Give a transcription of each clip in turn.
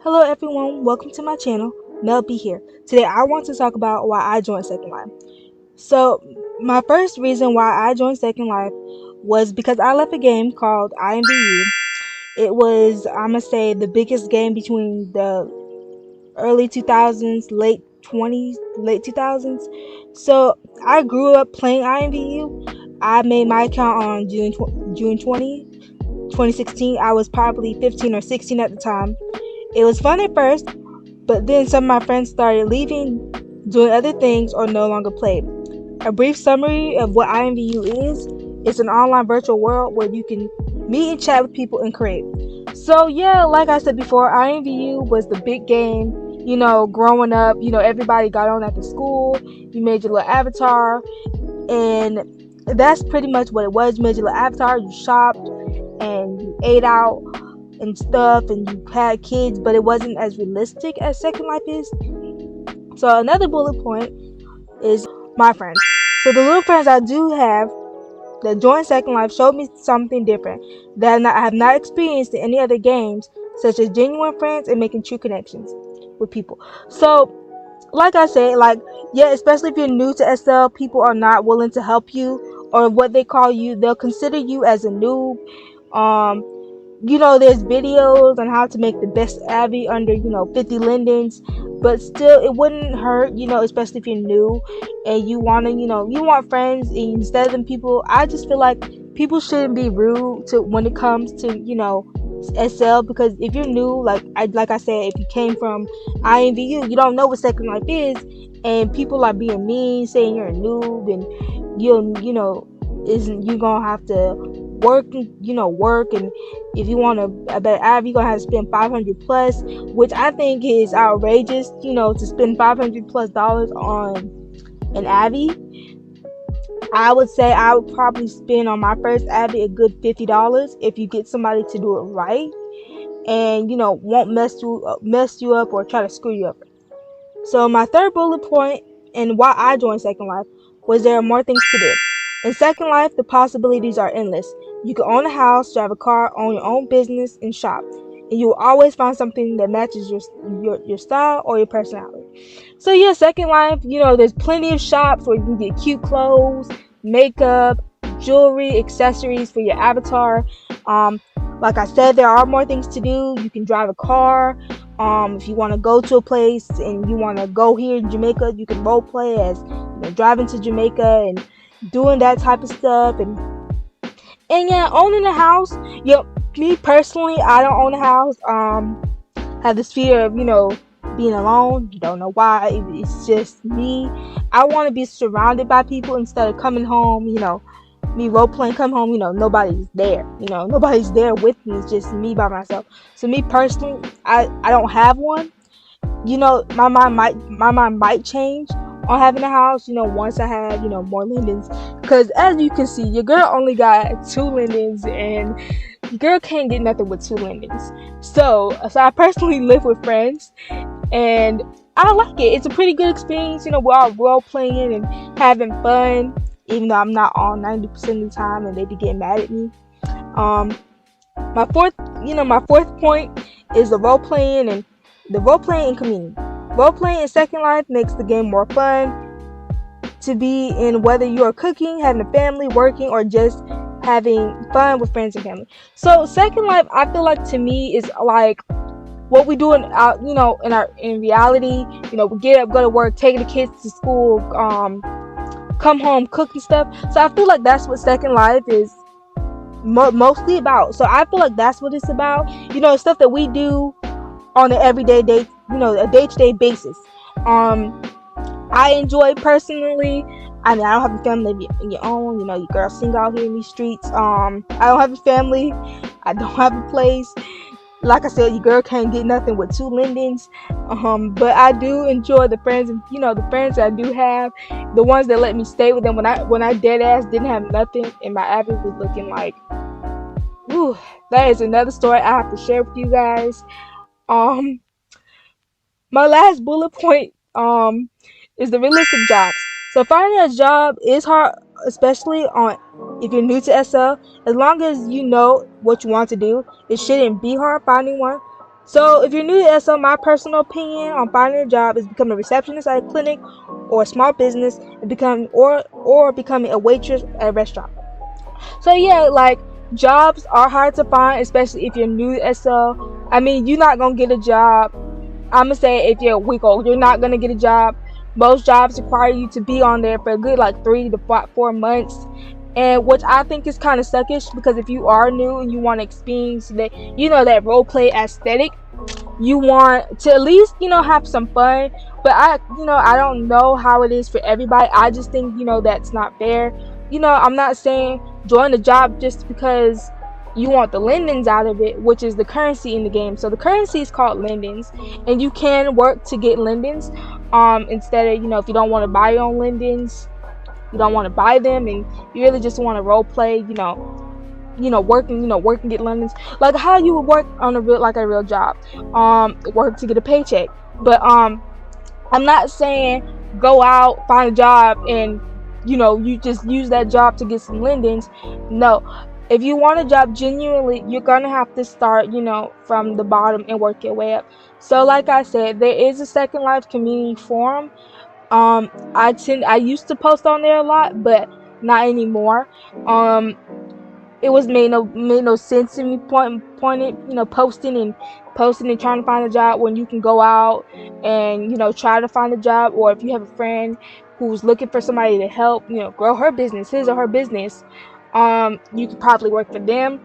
Hello everyone, welcome to my channel. Mel B here. Today I want to talk about why I joined Second Life. So my first reason why I joined Second Life was because I left a game called IMVU. It was, I'm gonna say, the biggest game between the early 2000s, late 20s, late 2000s. So I grew up playing IMVU. I made my account on June 2016. I was probably 15 or 16 at the time. It was fun at first, but then some of my friends started leaving, doing other things, or no longer played. A brief summary of what IMVU is: it's an online virtual world where you can meet and chat with people and create. So yeah, like I said before, IMVU was the big game. Growing up, everybody got on at the school. You made your little avatar, and that's pretty much what it was. You made your little avatar, you shopped, and you ate out and stuff, and you had kids, but it wasn't as realistic as Second Life is. So another bullet point is my friends. So the little friends I do have that joined Second Life showed me something different that I have not experienced in any other games, such as genuine friends and making true connections with people. So like I said, yeah, especially if you're new to SL, people are not willing to help you, or what they call you, they'll consider you as a noob. There's videos on how to make the best Abby under 50 lindens, but still it wouldn't hurt, especially if you're new and you want friends. And instead of them people, I just feel like people shouldn't be rude to when it comes to SL, because if you're new, like I said, if you came from IMVU, you don't know what Second Life is, and people are being mean, saying you're a noob, and isn't you gonna have to work, and if you want a better app, you're gonna have to spend 500 plus, which I think is outrageous, to spend 500 plus dollars on an Abby. I would say I would probably spend on my first Abby a good $50 if you get somebody to do it right, and won't mess you up or try to screw you up. So my third bullet point, and why I joined Second Life, was there are more things to do. In Second Life, the possibilities are endless. You can own a house, drive a car, own your own business, and shop. And you will always find something that matches your style or your personality. So yeah, Second Life, there's plenty of shops where you can get cute clothes, makeup, jewelry, accessories for your avatar. Like I said, there are more things to do. You can drive a car. If you want to go to a place and you want to go here in Jamaica, you can role play as driving to Jamaica and doing that type of stuff. And yeah, owning a house. Me personally, I don't own a house. Have this fear of being alone. Don't know why. It's just me. I want to be surrounded by people instead of coming home. Me role playing, come home. Nobody's there. Nobody's there with me. It's just me by myself. So me personally, I don't have one. My mind might change on having a house, once I have, more lindens. Because as you can see, your girl only got 2 lindens, and your girl can't get nothing with 2 lindens. So I personally live with friends, and I like it. It's a pretty good experience. We're all role playing and having fun, even though I'm not on 90% of the time, and they be getting mad at me. My fourth point is the role playing and community. Role playing in Second Life makes the game more fun to be in, whether you are cooking, having a family, working, or just having fun with friends and family. So Second Life, I feel like, to me, is like what we do in reality. We get up, go to work, taking the kids to school, come home, cook and stuff. So I feel like that's what Second Life is mostly about. So I feel like that's what it's about. Stuff that we do on an everyday day, a day-to-day basis. I enjoy personally. I mean, I don't have a family of your own. Your girl single out here in these streets. I don't have a family. I don't have a place. Like I said, your girl can't get nothing with 2 lindens. But I do enjoy the friends, and the friends that I do have, the ones that let me stay with them when I dead ass didn't have nothing, and my Abby was looking like, whew, that is another story I have to share with you guys. My last bullet point is the realistic jobs. So finding a job is hard, especially if you're new to SL. As long as you know what you want to do, it shouldn't be hard finding one. So if you're new to SO, my personal opinion on finding a job is becoming a receptionist at a clinic or a small business, and becoming a waitress at a restaurant. So yeah, like, jobs are hard to find, especially if you're new to SO. I mean, you're not gonna get a job. I'm gonna say if you're a week old, you're not gonna get a job. Most jobs require you to be on there for a good like 3 to 4 months, and which I think is kind of suckish, because if you are new and you want to experience that, that role play aesthetic, you want to at least have some fun. But I don't know how it is for everybody. I just think that's not fair. I'm not saying join the job just because you want the lindens out of it, which is the currency in the game. So the currency is called lindens, and you can work to get lindens. Instead of if you don't want to buy your own lindens, you don't want to buy them, and you really just want to role play, working get lindens, like how you would work on a real job, work to get a paycheck. But I'm not saying go out, find a job, and you just use that job to get some lindens. No, if you want a job genuinely, you're gonna have to start from the bottom and work your way up. So like I said, there is a Second Life community forum. I used to post on there a lot, but not anymore. It was made no sense to me posting and trying to find a job when you can go out and try to find a job. Or if you have a friend who's looking for somebody to help grow her business, his or her business, you could probably work for them.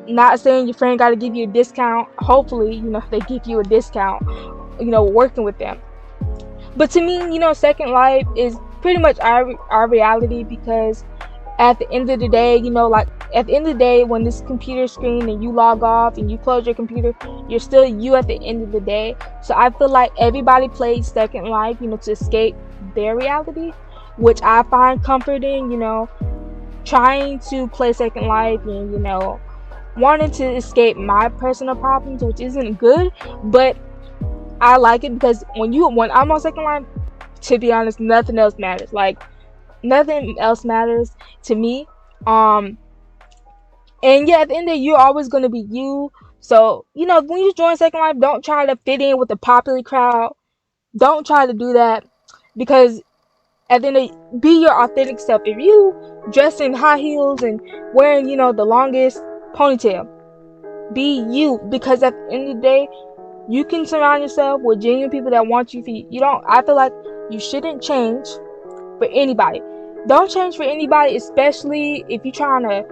Not saying your friend got to give you a discount. Hopefully they give you a discount working with them. But to me, Second Life is pretty much our reality, because at the end of the day, at the end of the day, when this computer screen and you log off and you close your computer, you're still you at the end of the day. So I feel like everybody plays Second Life, to escape their reality, which I find comforting, trying to play Second Life and, wanting to escape my personal problems, which isn't good, but I like it, because when I'm on Second Life, to be honest, nothing else matters. Like, nothing else matters to me. And yeah, at the end of the day, you're always going to be you. So, when you join Second Life, don't try to fit in with the popular crowd. Don't try to do that, because at the end of the day, be your authentic self. If you dress in high heels and wearing, the longest ponytail, be you, because at the end of the day, you can surround yourself with genuine people that want you. I feel like you shouldn't change for anybody. Don't change for anybody, especially if you're trying to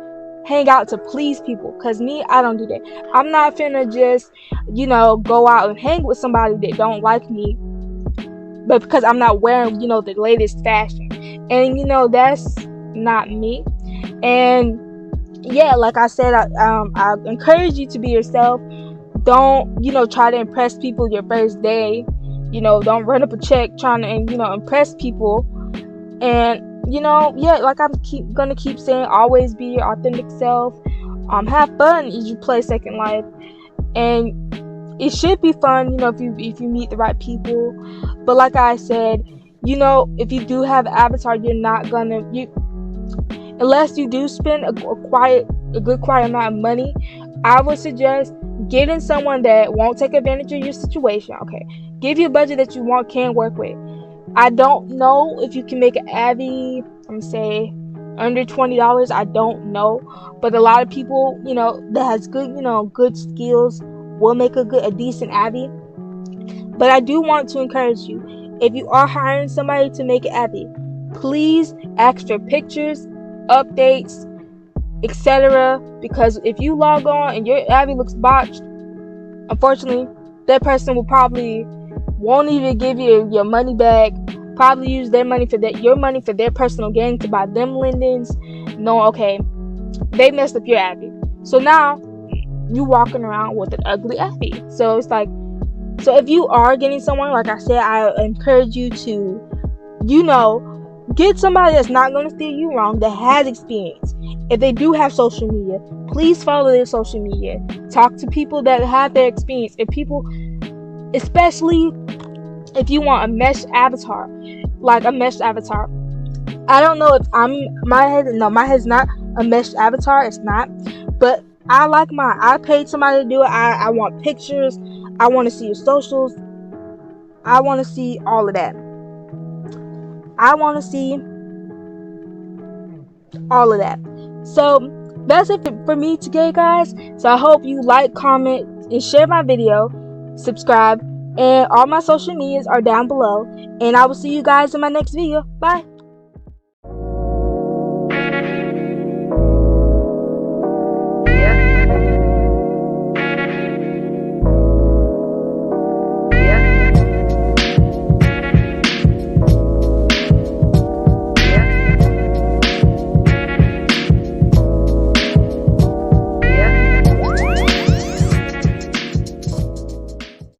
hang out to please people. Because me, I don't do that. I'm not finna just, go out and hang with somebody that don't like me, but because I'm not wearing, the latest fashion. And, that's not me. And yeah, like I said, I encourage you to be yourself. Don't, try to impress people your first day. Don't run up a check trying to, impress people. And, yeah, like I'm gonna keep saying, always be your authentic self. Have fun as you play Second Life. And it should be fun, if you meet the right people. But like I said, if you do have an avatar, you're not gonna, unless you do spend a good quiet amount of money, I would suggest getting someone that won't take advantage of your situation. Okay, give you a budget that you can work with. I don't know if you can make an Abby, I'm say under $20. I don't know, but a lot of people, that has good, good skills will make a decent Abby. But I do want to encourage you, if you are hiring somebody to make an Abby, please ask for pictures, updates, etc. Because if you log on and your Abby looks botched, unfortunately, that person will probably won't even give you your money back. Probably use your money for their personal gain to buy them lindens. No, okay, they messed up your Abby. So now you walking around with an ugly Abby. So it's like, so if you are getting someone, like I said, I encourage you to, get somebody that's not going to steer you wrong, that has experience. If they do have social media, please follow their social media. Talk to people that have their experience. If people, especially if you want a mesh avatar, I don't know if my head's not a mesh avatar. It's not. But I paid somebody to do it. I want pictures. I want to see your socials. I want to see all of that. I want to see all of that. So that's it for me today, guys. So I hope you like, comment, and share my video. Subscribe. And all my social medias are down below. And I will see you guys in my next video. Bye.